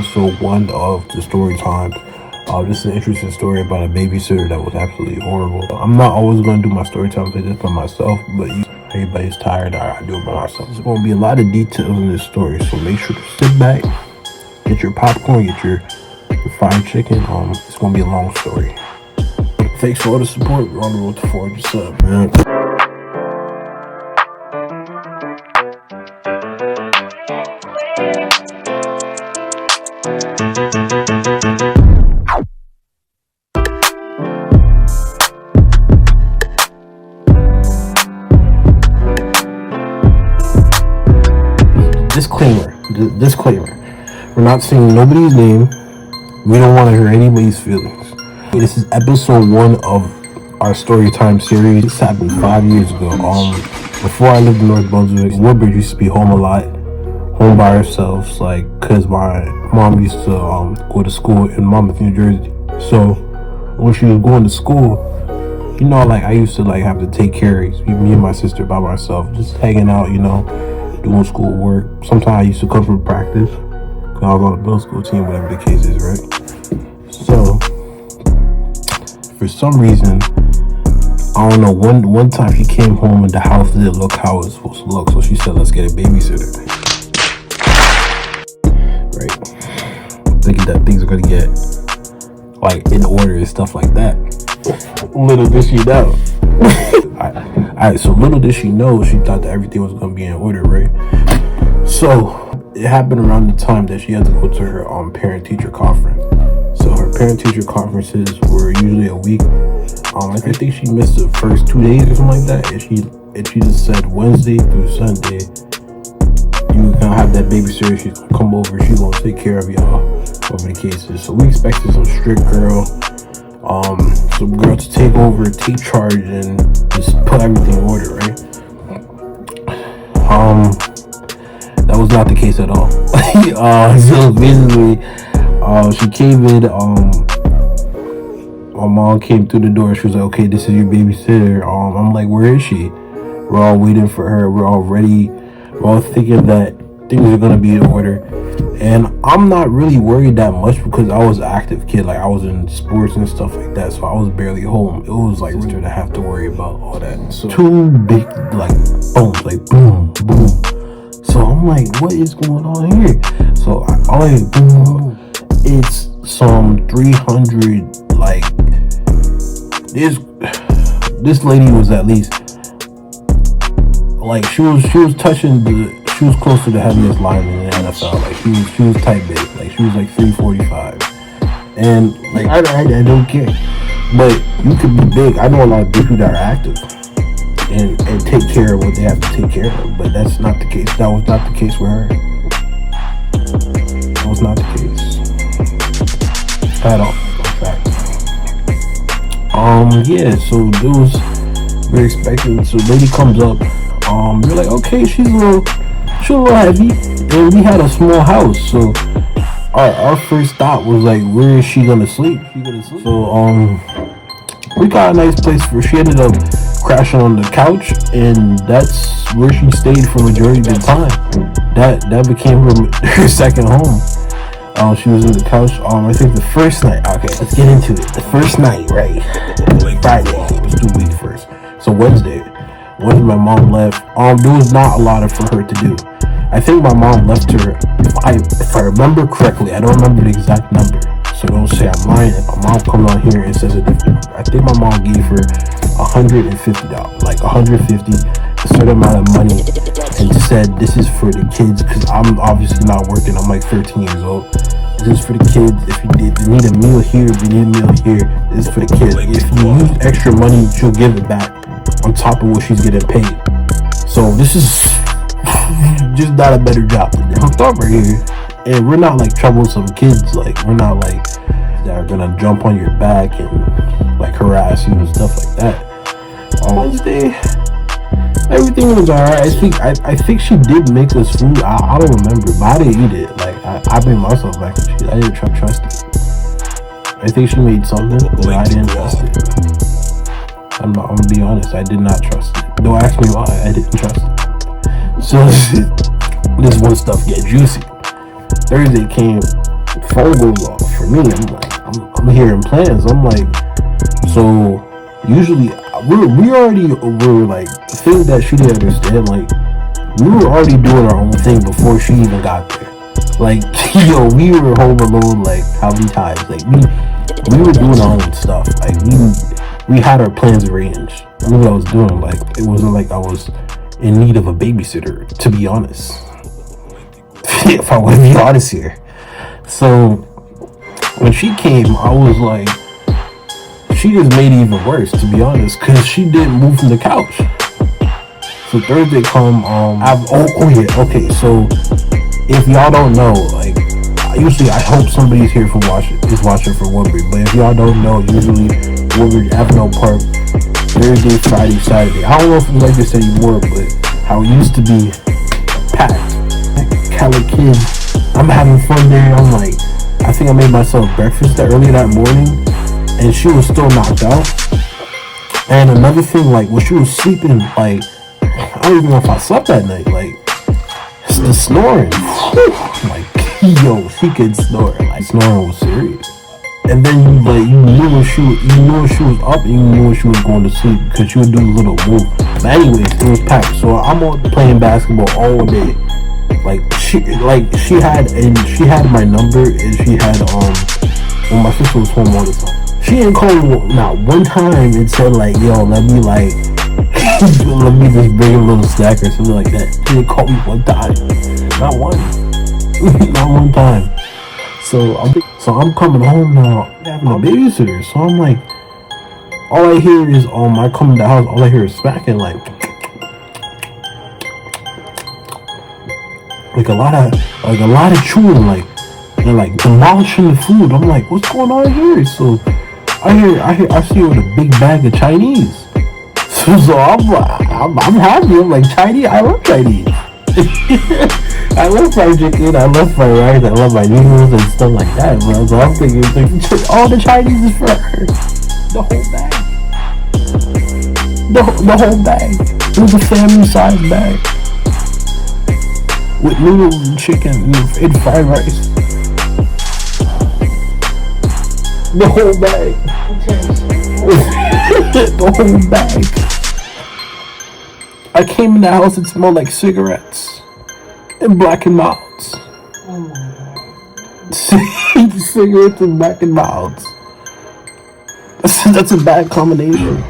So one of the story time. This is an interesting story about a babysitter that was absolutely horrible. I'm not always going to do my story time like this by myself, but everybody's tired. I do it by myself. There's going to be a lot of details in this story, so make sure to sit back, get your popcorn, get your fried chicken. It's going to be a long story. Thanks for all the support. We're on the road to 400 subs, man. Disclaimer. We're not saying nobody's name. We don't want to hurt anybody's feelings. This is episode 1 of our story time series. This happened 5 years ago. Before I lived in North Brunswick, Woodbridge used to be home a lot, home by ourselves, cause my mom used to go to school in Monmouth, New Jersey. So when she was going to school, I used to have to take care of me and my sister by myself, just hanging out, doing school work. Sometimes I used to come from practice, cause I was on the middle school team, whatever the case is, right? So for some reason, I don't know, one time she came home and the house didn't look how it was supposed to look, so she said, let's get a babysitter. Right? Thinking that things are gonna get in order and stuff like that. Little did she know. Alright, so little did she know, she thought that everything was gonna be in order, right? So it happened around the time that she had to go to her parent-teacher conference. So her parent-teacher conferences were usually a week. I think she missed the first 2 days or something like that, and she just said Wednesday through Sunday, you gonna have that babysitter. She's gonna come over. She's gonna take care of y'all, whatever the case is. So we expected some strict girl, some girl to take over, take charge, and just put everything in order, right? That was not the case at all. So basically, she came in. My mom came through the door. She was like, "Okay, this is your babysitter." I'm like, "Where is she?" We're all waiting for her. We're all ready. We're all thinking that things are gonna be in order. And I'm not really worried that much because I was an active kid. I was in sports and stuff like that, so I was barely home. It was really to have to worry about all that. So 2 big booms, boom, boom. So I'm like, what is going on here? So boom. It's some 300. This lady was at least she was touching she was close to the heaviest lineman in the NFL. She was type big. She was 345. And I don't care. But you could be big. I know a lot of big people that are active and take care of what they have to take care of. But that's not the case. That was not the case with her. That was not the case. At all. In fact. Yeah, so we're expecting, so lady comes up, we're like, okay, she's a little heavy, and we had a small house, so our first thought was where is she gonna sleep? So we got a nice place for. She ended up crashing on the couch, and that's where she stayed for majority of the time. That became her second home. She was in the couch. I think the first night. Okay, let's get into it. The first night, right? Friday. Let's do week first. So Wednesday, my mom left. There was not a lot for her to do. I think my mom left her. If I remember correctly, I don't remember the exact number. So don't say I'm lying. If my mom comes on here and says a different number, I think my mom gave her $150, $150, a certain amount of money, and said this is for the kids because I'm obviously not working. I'm 13 years old. This is for the kids. If you need a meal here, if you need a meal here, this is for the kids. If you use extra money, she'll give it back on top of what she's getting paid. So this is just not a better job than that. Hooked up right here. And we're not troublesome kids. We're not that are gonna jump on your back and harass you and stuff like that. On Wednesday, everything was alright. I think she did make us food. I don't remember, but I didn't eat it. I made myself mac and cheese. I didn't trust it. I think she made something, but I didn't trust it. I'm gonna be honest. I did not trust it. Don't ask me why. I didn't trust it. So this one stuff get juicy. Thursday came. phone goes off for me. I'm like, I'm hearing plans. I'm like, so usually we already were like, the thing that she didn't understand, like, we were already doing our own thing before she even got there. Like, yo, we were home alone like how many times? Like we were doing our own stuff. Like we had our plans arranged. I knew what I was doing. Like, it wasn't like I was in need of a babysitter, to be honest. If I want to be honest here. So when she came, I was like, she just made it even worse, to be honest, because she didn't move from the couch. So Thursday come, okay, so if y'all don't know, like, usually I hope somebody's here for watching for Woodbridge, but if y'all don't know, usually Woodbridge Avenue Park, Thursday, Friday, Saturday. I don't know if it's like this anymore, but how it used to be packed. Cali kid, I'm having fun there. I'm like, I think I made myself breakfast that early that morning, and she was still knocked out. And another thing, like, when she was sleeping, like, I don't even know if I slept that night. Like, the snoring, like, yo, she could snore. Like, snoring was serious. And then you knew when she was up, and you knew when she was going to sleep, because she would do a little move. But anyways, it was packed. So I'm on playing basketball all day. Like, she had my number, and she had when my sister was home all the time. She didn't call me not one time and said like, yo, let me just bring a little snack or something like that. She didn't call me one time. Not one. Not one time. So I'm coming home now, having a babysitter. So I'm like, all I hear is I come to the house, all I hear is smacking, like a lot of chewing, like, and like demolishing the food. I'm like, what's going on here? So I see her with a big bag of Chinese. So I'm happy. I'm like, Chinese, I love Chinese. I love fried chicken, I love fried rice, I love my noodles and stuff like that. Bro. So I'm thinking, like, all the Chinese is for her. The whole bag. The whole bag. It was a family size bag. With noodles and chicken and fried rice. The whole bag. The whole bag. I came in the house, it smelled like cigarettes and Black and Milds. Oh my god. Cigarettes and Black and Milds. That's a bad combination.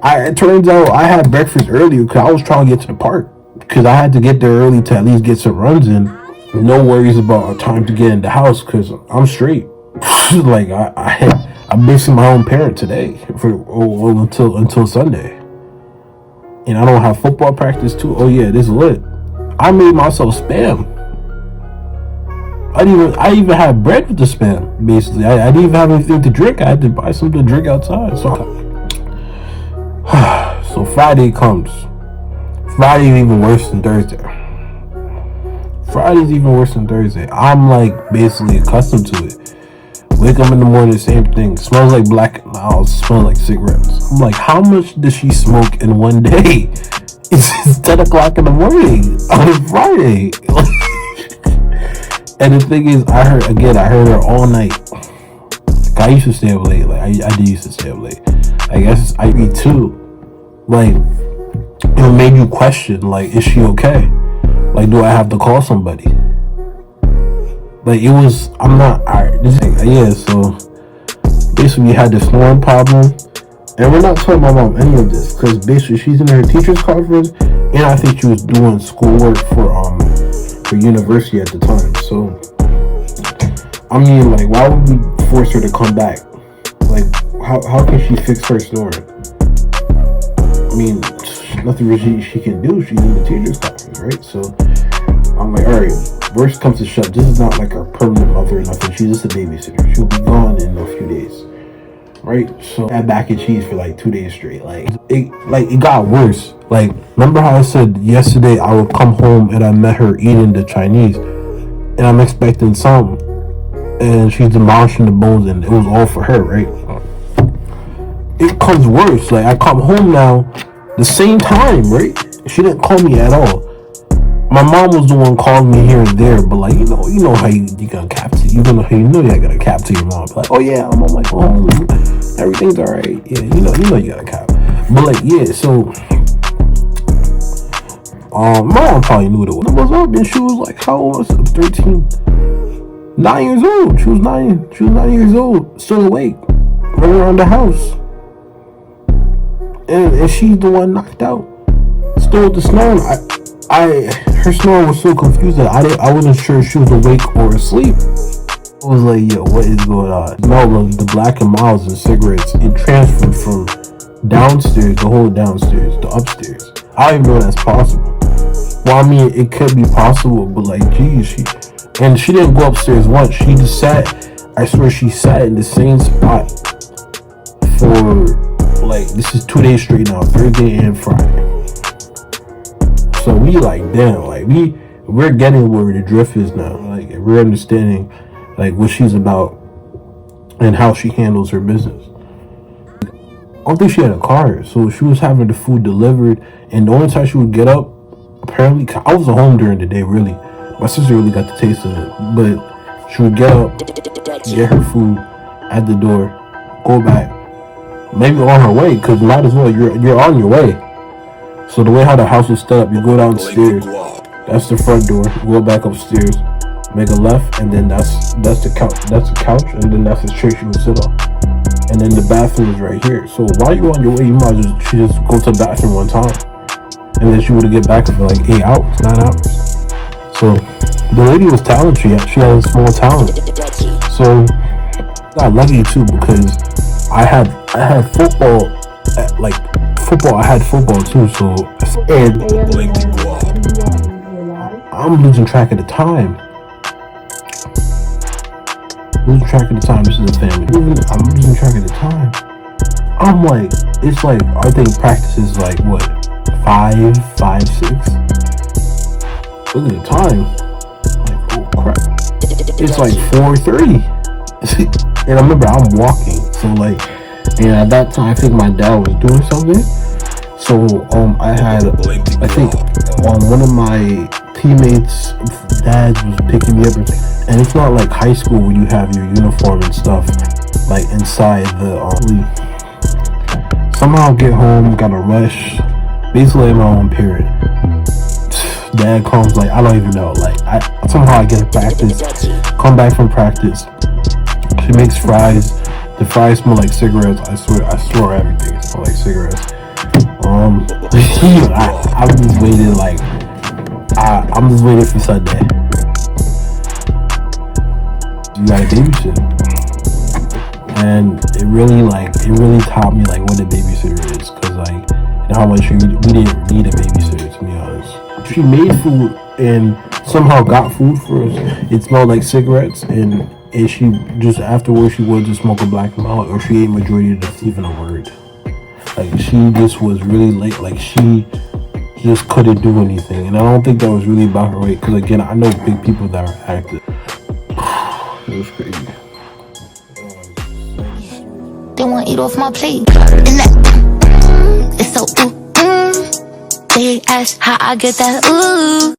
It turns out I had breakfast earlier because I was trying to get to the park. Because I had to get there early to at least get some runs in. No worries about time to get in the house because I'm straight. Like, I'm basically my own parent today until Sunday. And I don't have football practice too. Oh yeah, this is lit. I made myself Spam. I even had bread with the Spam, basically. I didn't even have anything to drink. I had to buy something to drink outside. So Friday comes. Friday's even worse than Thursday. I'm like basically accustomed to it. Wake up in the morning, same thing. Smells like Black Milds, smells like cigarettes. I'm like, how much does she smoke in one day? It's 10 o'clock in the morning on a Friday. And the thing is, I heard her all night. I used to stay up late. Like, I did used to stay up late. I guess I be too. Like, it made you question, like, is she okay? Like, do I have to call somebody? Like, so basically we had the snoring problem, and we're not telling my mom any of this, because basically she's in her teacher's conference, and I think she was doing schoolwork for university at the time. So, I mean, like, why would we force her to come back? Like, how can she fix her snoring? I mean, nothing really she can do. She's in the teacher's conference, right? So, I'm like, alright, worst comes to shove, this is not like her permanent mother or nothing. She's just a babysitter. She'll be gone in a few days, right? So I had mac and cheese for like 2 days straight. It got worse. Like, remember how I said yesterday I would come home and I met her eating the Chinese, and I'm expecting some, and she's demolishing the bones, and it was all for her, right? It comes worse. Like, I come home now the same time, right? She didn't call me at all. My mom was the one calling me here and there, but like you know how you got cap to you know how you got a cap to your mom. Like, oh yeah, I'm like, oh, everything's alright. Yeah, you know you got a cap. But like, yeah, so my mom probably knew what it was up, and she was like, how old was it? 13, 9 years old. She was 9 years old, still awake, running around the house, and she's the one knocked out, still with the snoring. Her snoring was so confused that I wasn't sure if she was awake or asleep. I was like, yo, what is going on? The smell of the Black and Milds and cigarettes, it transferred from downstairs, the whole downstairs, to upstairs. I don't even know that's possible. Well, I mean, it could be possible, but like, geez, she didn't go upstairs once. She just sat. I swear, she sat in the same spot for like, this is 2 days straight now, Thursday and Friday. So we like, damn, like we're getting where the drift is now. Like we're understanding like what she's about and how she handles her business. I don't think she had a car, so she was having the food delivered, and the only time she would get up, apparently, I was at home during the day. Really, my sister really got the taste of it, but she would get up, get her food at the door, go back, maybe on her way, because might as well, you're on your way. So the way how the house was set up, you go downstairs, that's the front door, you go back upstairs, make a left, and then that's the couch, and then that's the chair she would sit on. And then the bathroom is right here. So while you're on your way, you might just go to the bathroom one time, and then she would get back for like 8 hours, 9 hours. So the lady was talented. She had a small talent. So I got lucky too, because I had football I had football too, so and I'm losing track of the time. This is a family. I'm losing track of the time. I'm like, it's like, I think practice is like what, 5, 6. Look at the time. Like, oh crap. It's like 4:30. And I remember I'm walking, so like, and at that time I think my dad was doing something. So I think one of my teammates' dads was picking me up, and it's not like high school where you have your uniform and stuff like inside the somehow get home, gotta rush, basically in my own period. Dad comes, like, I don't even know, like I get to practice, come back from practice, she makes fries, the fries smell like cigarettes. I swear everything smells like cigarettes. I'm just waiting, like, I'm just waiting for Sunday. You gotta babysit, and it really taught me like what a babysitter is, cause like, and how much we didn't need a babysitter, to be honest. She made food and somehow got food for us. It smelled like cigarettes, and she just afterwards she would just smoke a Black and Mild, or she ate majority of the, even a word. Like she just was really late. Like she just couldn't do anything, and I don't think that was really about her weight. Because again, I know big people that are active. It was crazy. They want to eat off my plate, and that it's so ooh. They ask how I get that ooh.